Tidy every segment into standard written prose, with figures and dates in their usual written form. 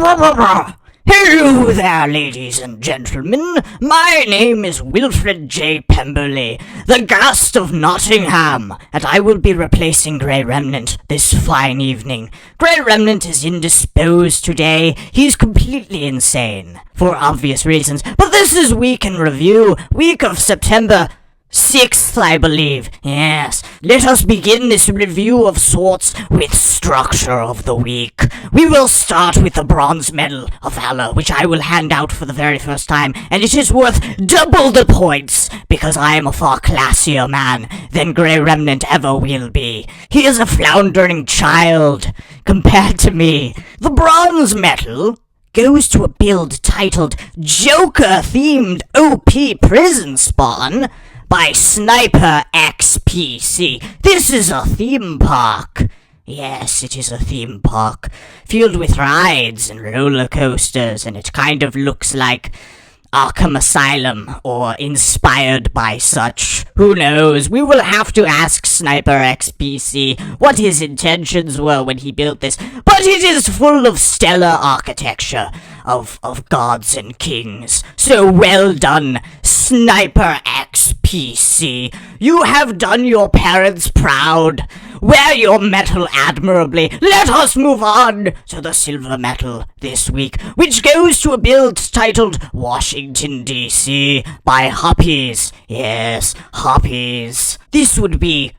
Hello there, ladies and gentlemen. My name is Wilfred J. Pemberley, the Ghast of Nottingham, and I will be replacing Grey Remnant this fine evening. Grey Remnant is indisposed today. He's completely insane, for obvious reasons. But this is Week in Review, week of September 6th, I believe. Yes, let us begin this review of sorts with structure of the week. We will start with the Bronze Medal of Valor, which I will hand out for the very first time, and it is worth double the points, because I am a far classier man than Grey Remnant ever will be. He is a floundering child, compared to me. The Bronze Medal goes to a build titled Joker-themed OP Prison Spawn by Sniper XPC. This is a theme park. Yes, it is a theme park, filled with rides and roller coasters, and it kind of looks like Arkham Asylum, or inspired by such. Who knows? We will have to ask Sniper XPC what his intentions were when he built this, but it is full of stellar architecture of gods and kings. So well done, Sniper XPC. You have done your parents proud. Wear your metal admirably. Let us move on to the silver medal this week, which goes to a build titled Washington, D.C. by Hoppies. Yes, Hoppies. This would be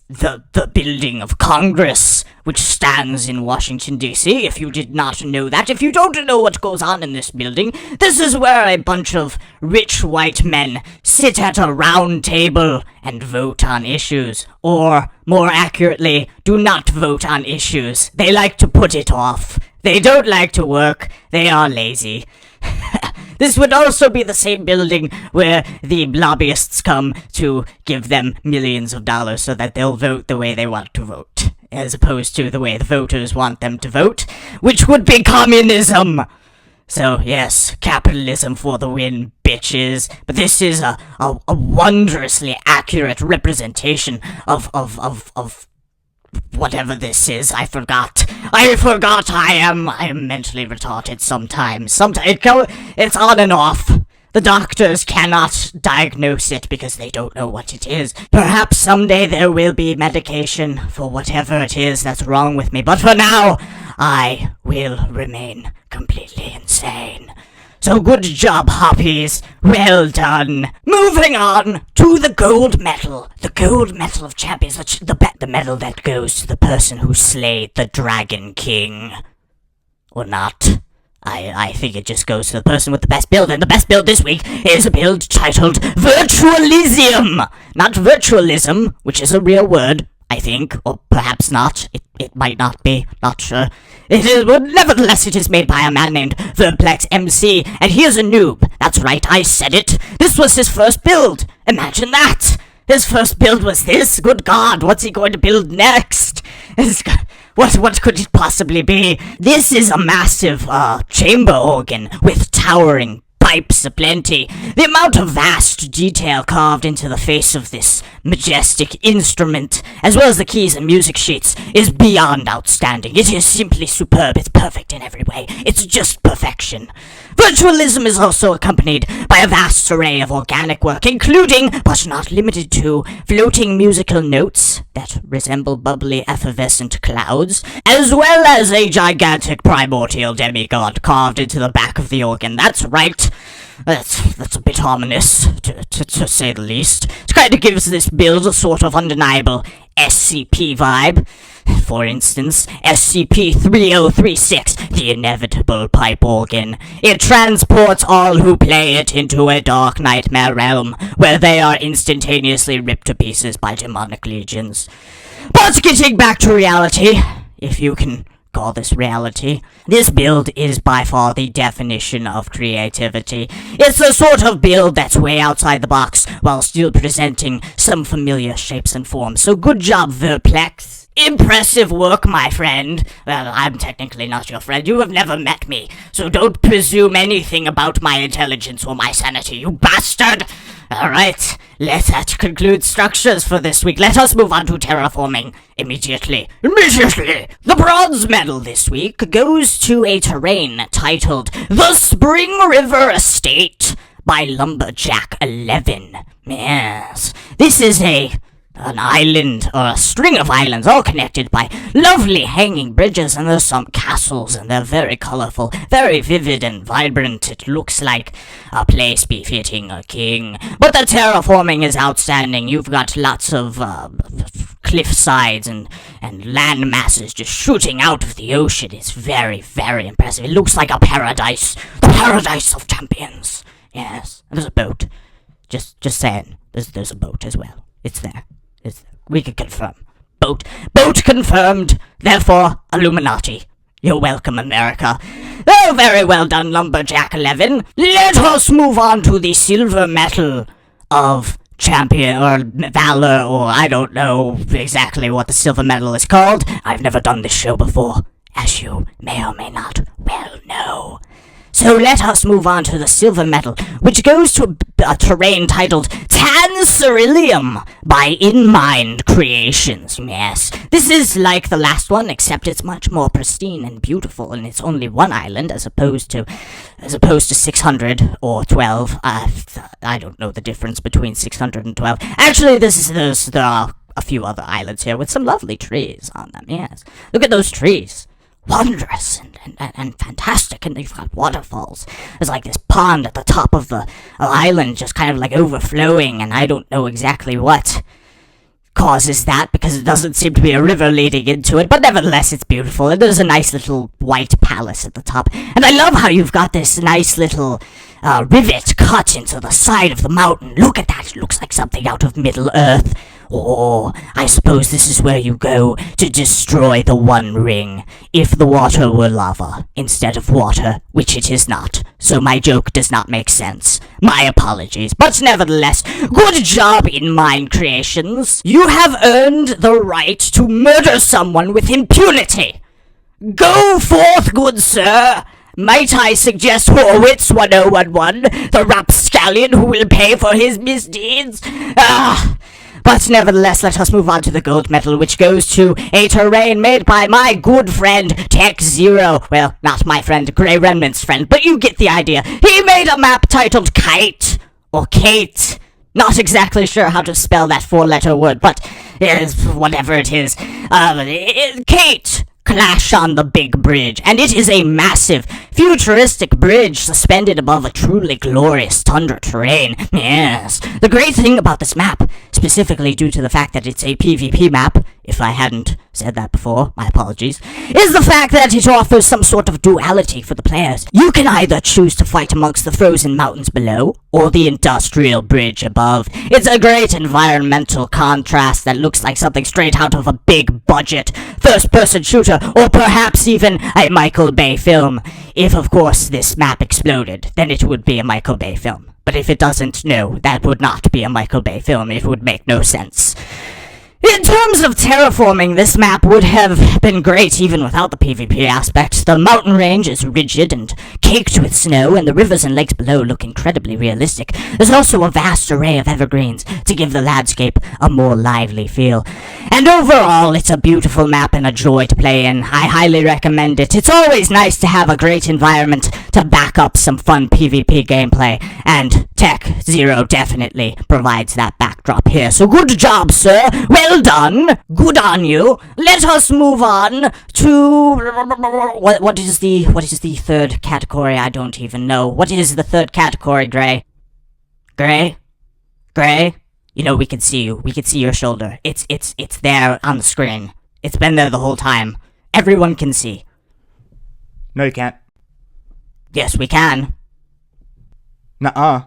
the building of Congress, which stands in Washington, D.C., if you did not know that. If you don't know what goes on in this building, this is where a bunch of rich white men sit at a round table and vote on issues. Or, more accurately, do not vote on issues. They like to put it off. They don't like to work. They are lazy. This would also be the same building where the lobbyists come to give them millions of dollars so that they'll vote the way they want to vote, as opposed to the way the voters want them to vote, which would be communism! So, yes, capitalism for the win, bitches. But this is a wondrously accurate representation of whatever this is. I forgot. I am mentally retarded sometimes. It's on and off. The doctors cannot diagnose it because they don't know what it is. Perhaps someday there will be medication for whatever it is that's wrong with me, but for now, I will remain completely insane. So good job, Hoppies. Well done. Moving on to the gold medal. The gold medal of champions. The medal that goes to the person who slayed the Dragon King. Or not. I think it just goes to the person with the best build, and the best build this week is a build titled Virtualisium. Not Virtualism, which is a real word, I think, or perhaps not. It might not be, not sure. It is, but nevertheless, it is made by a man named Virplex MC, and he is a noob. That's right, I said it. This was his first build. Imagine that. His first build was this. Good God, what's he going to build next? What could it possibly be? This is a massive, chamber organ with towering pipes aplenty. The amount of vast detail carved into the face of this majestic instrument, as well as the keys and music sheets, is beyond outstanding. It is simply superb. It's perfect in every way. It's just perfection. Virtualism is also accompanied by a vast array of organic work, including, but not limited to, floating musical notes that resemble bubbly effervescent clouds, as well as a gigantic primordial demigod carved into the back of the organ. That's right. That's a bit ominous, to say the least. It kind of gives this build a sort of undeniable SCP vibe. For instance, SCP-3036, the inevitable pipe organ. It transports all who play it into a dark nightmare realm, where they are instantaneously ripped to pieces by demonic legions. But getting back to reality, if you can call this reality, this build is by far the definition of creativity. It's the sort of build that's way outside the box, while still presenting some familiar shapes and forms. So good job, Virplex. Impressive work, my friend. Well, I'm technically not your friend. You have never met me, so don't presume anything about my intelligence or my sanity, you bastard! Alright, that concludes structures for this week. Let us move on to terraforming immediately. The bronze medal this week goes to a terrain titled The Springriver Estate by Lumberjack 11. Yes, this is an island, or a string of islands, all connected by lovely hanging bridges, and there's some castles, and they're very colorful, very vivid and vibrant. It looks like a place befitting a king. But the terraforming is outstanding. You've got lots of cliff sides and land masses just shooting out of the ocean. It's very, very impressive. It looks like a paradise. The paradise of champions. Yes, and there's a boat. Just saying, there's a boat as well. It's there. We can confirm. Boat confirmed. Therefore, Illuminati. You're welcome, America. Oh, very well done, Lumberjack 11. Let us move on to the silver medal of champion, or valor, or I don't know exactly what the silver medal is called. I've never done this show before, as you may or may not well know. So let us move on to the silver medal, which goes to a terrain titled Tan-Sirillium by InMind Creations. Yes, this is like the last one, except it's much more pristine and beautiful, and it's only one island as opposed to 600 or 12. I don't know the difference between 600 and 12. Actually, there are a few other islands here with some lovely trees on them. Yes, look at those trees. Wondrous and fantastic, and they've got waterfalls. There's like this pond at the top of the island just kind of like overflowing, and I don't know exactly what causes that, because it doesn't seem to be a river leading into it, but nevertheless it's beautiful, and there's a nice little white palace at the top, and I love how you've got this nice little rivet cut into the side of the mountain. Look at that, it looks like something out of Middle-earth. Oh, I suppose this is where you go to destroy the One Ring, if the water were lava instead of water, which it is not. So my joke does not make sense. My apologies. But nevertheless, good job, InMind Creations. You have earned the right to murder someone with impunity. Go forth, good sir. Might I suggest Horwitz 1011, the rapscallion who will pay for his misdeeds? But nevertheless, let us move on to the gold medal, which goes to a terrain made by my good friend, Tech Zero. Well, not my friend, Grey Remnant's friend, but you get the idea. He made a map titled Kait, or Kait. Not exactly sure how to spell that four-letter word, but whatever it is. Kait. Clash on the big bridge, and it is a massive, futuristic bridge suspended above a truly glorious tundra terrain. Yes, the great thing about this map, specifically due to the fact that it's a PvP map, if I hadn't said that before, my apologies, is the fact that it offers some sort of duality for the players. You can either choose to fight amongst the frozen mountains below, or the industrial bridge above. It's a great environmental contrast that looks like something straight out of a big budget first-person shooter, or perhaps even a Michael Bay film. If, of course, this map exploded, then it would be a Michael Bay film. But if it doesn't, no, that would not be a Michael Bay film. It would make no sense. In terms of terraforming, this map would have been great even without the PvP aspect. The mountain range is rigid and caked with snow, and the rivers and lakes below look incredibly realistic. There's also a vast array of evergreens to give the landscape a more lively feel. And overall, it's a beautiful map and a joy to play in. I highly recommend it. It's always nice to have a great environment to back up some fun PvP gameplay, and Tech Zero definitely provides that backdrop here. So good job, sir. Well done. Good on you. Let us move on to what is the third category? I don't even know. What is the third category, Gray? Gray? You know, we can see you. We can see your shoulder. It's there on the screen. It's been there the whole time. Everyone can see. No, you can't. Yes, we can. Nuh-uh.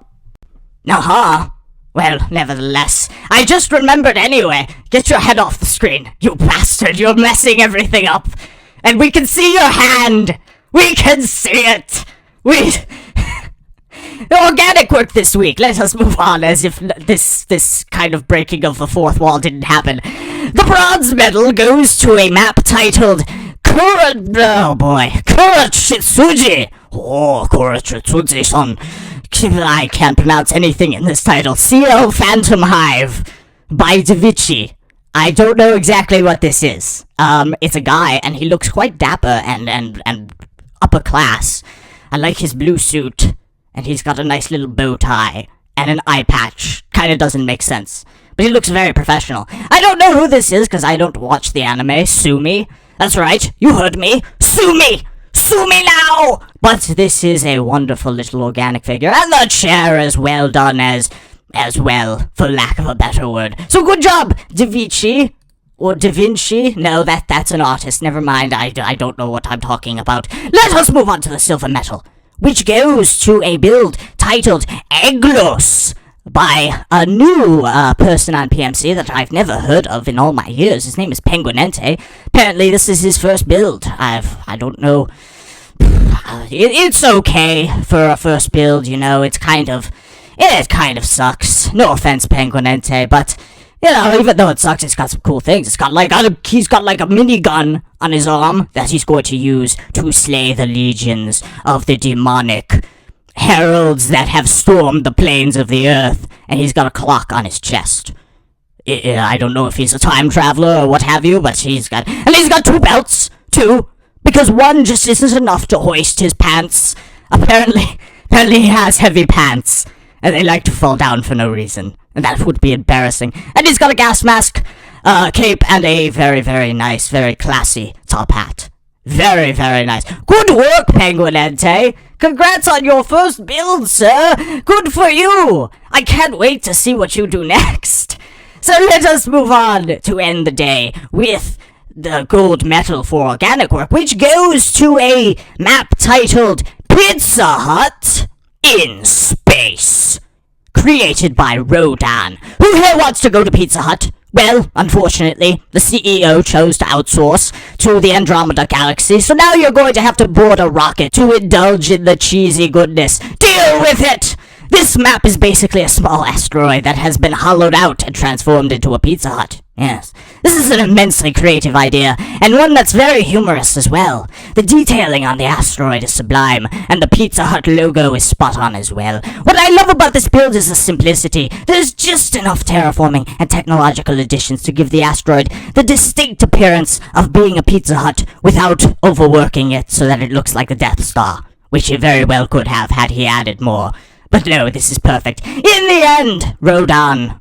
Nuh-uh. Well, nevertheless, I just remembered anyway. Get your head off the screen, you bastard. You're messing everything up. And we can see your hand. We can see it. Organic work this week. Let us move on as if this kind of breaking of the fourth wall didn't happen. The bronze medal goes to a map titled Kuroshitsuji. Oh, Kuroshitsuji-san. I can't pronounce anything in this title. Ciel Phantomhive by Da Vinci. I don't know exactly what this is. It's a guy, and he looks quite dapper and upper class. I like his blue suit, and he's got a nice little bow tie, and an eye patch. Kinda doesn't make sense. But he looks very professional. I don't know who this is, because I don't watch the anime. Sue me. That's right, you heard me. Sue me! Sue me now! But this is a wonderful little organic figure, and the chair is well done as well, for lack of a better word. So good job, Da Vinci. Or Da Vinci? No, that's an artist. Never mind, I don't know what I'm talking about. Let us move on to the silver metal, which goes to a build titled Aeglos by a new person on PMC that I've never heard of in all my years. His name is Penguinente. Apparently this is his first build. I don't know. It's okay for a first build, you know. It kind of sucks. No offense, Penguinente, but you know, even though it sucks, it's got some cool things. He's got like a minigun on his arm that he's going to use to slay the legions of the demonic heralds that have stormed the plains of the earth, and he's got a clock on his chest. I don't know if he's a time traveler or what have you, but he's got two belts too, because one just isn't enough to hoist his pants. Apparently he has heavy pants, and they like to fall down for no reason, and that would be embarrassing. And he's got a gas mask, cape, and a very, very nice, very classy top hat. Very, very nice. Good work, Penguinente! Congrats on your first build, sir! Good for you! I can't wait to see what you do next! So let us move on to end the day with the gold medal for organic work, which goes to a map titled Pizza Hut in Space, created by Rodan. Who here wants to go to Pizza Hut? Well, unfortunately, the CEO chose to outsource to the Andromeda Galaxy, so now you're going to have to board a rocket to indulge in the cheesy goodness. Deal with it! This map is basically a small asteroid that has been hollowed out and transformed into a Pizza Hut. Yes, this is an immensely creative idea, and one that's very humorous as well. The detailing on the asteroid is sublime, and the Pizza Hut logo is spot on as well. What I love about this build is the simplicity. There's just enough terraforming and technological additions to give the asteroid the distinct appearance of being a Pizza Hut without overworking it so that it looks like a Death Star, which he very well could have had he added more. But no, this is perfect. In the end, Rodan,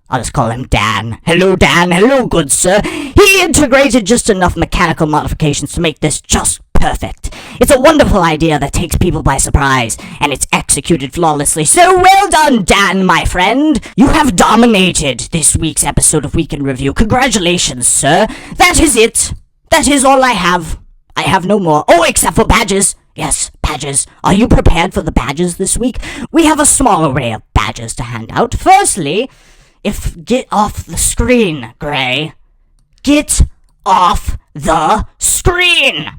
I'll just call him Dan. Hello, Dan. Hello, good sir. He integrated just enough mechanical modifications to make this just perfect. It's a wonderful idea that takes people by surprise, and it's executed flawlessly. So well done, Dan, my friend. You have dominated this week's episode of Week in Review. Congratulations, sir. That is it. That is all I have. I have no more. Oh, except for badges. Yes, badges. Are you prepared for the badges this week? We have a small array of badges to hand out. Firstly, get off the screen, Gray. Get off the screen!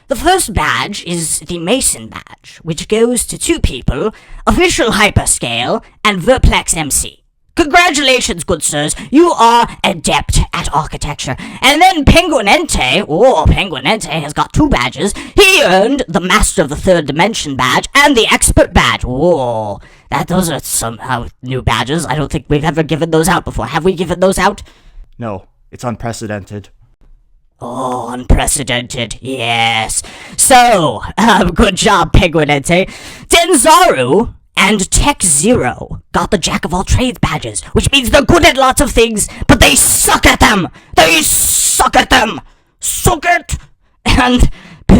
The first badge is the Mason badge, which goes to two people, Official Hyperscale and Verplex MC. Congratulations, good sirs, you are adept at architecture. And then Penguinente has got two badges. He earned the Master of the Third Dimension badge and the Expert badge. Whoa, those are somehow new badges. I don't think we've ever given those out before. Have we given those out? No, it's unprecedented. Oh, unprecedented, yes. So, good job, Penguinente. Denzarou and Tech Zero got the Jack of all trades badges, which means they're good at lots of things, but they suck at them! They suck at them! Suck it! And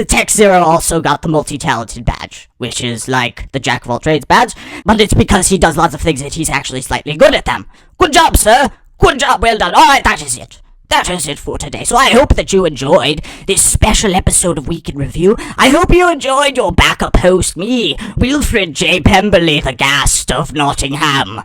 Tech Zero also got the multi-talented badge, which is like the Jack of all trades badge, but it's because he does lots of things that he's actually slightly good at them. Good job, sir! Good job, well done. Alright, that is it. That is it for today. So I hope that you enjoyed this special episode of Week in Review. I hope you enjoyed your backup host, me, Wilfred J. Pemberley, the Ghast of Nottingham.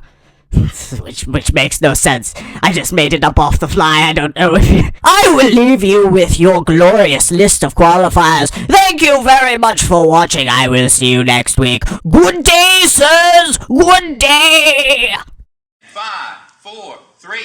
which makes no sense. I just made it up off the fly. I don't know if you... I will leave you with your glorious list of qualifiers. Thank you very much for watching. I will see you next week. Good day, sirs! Good day! 5, 4, 3...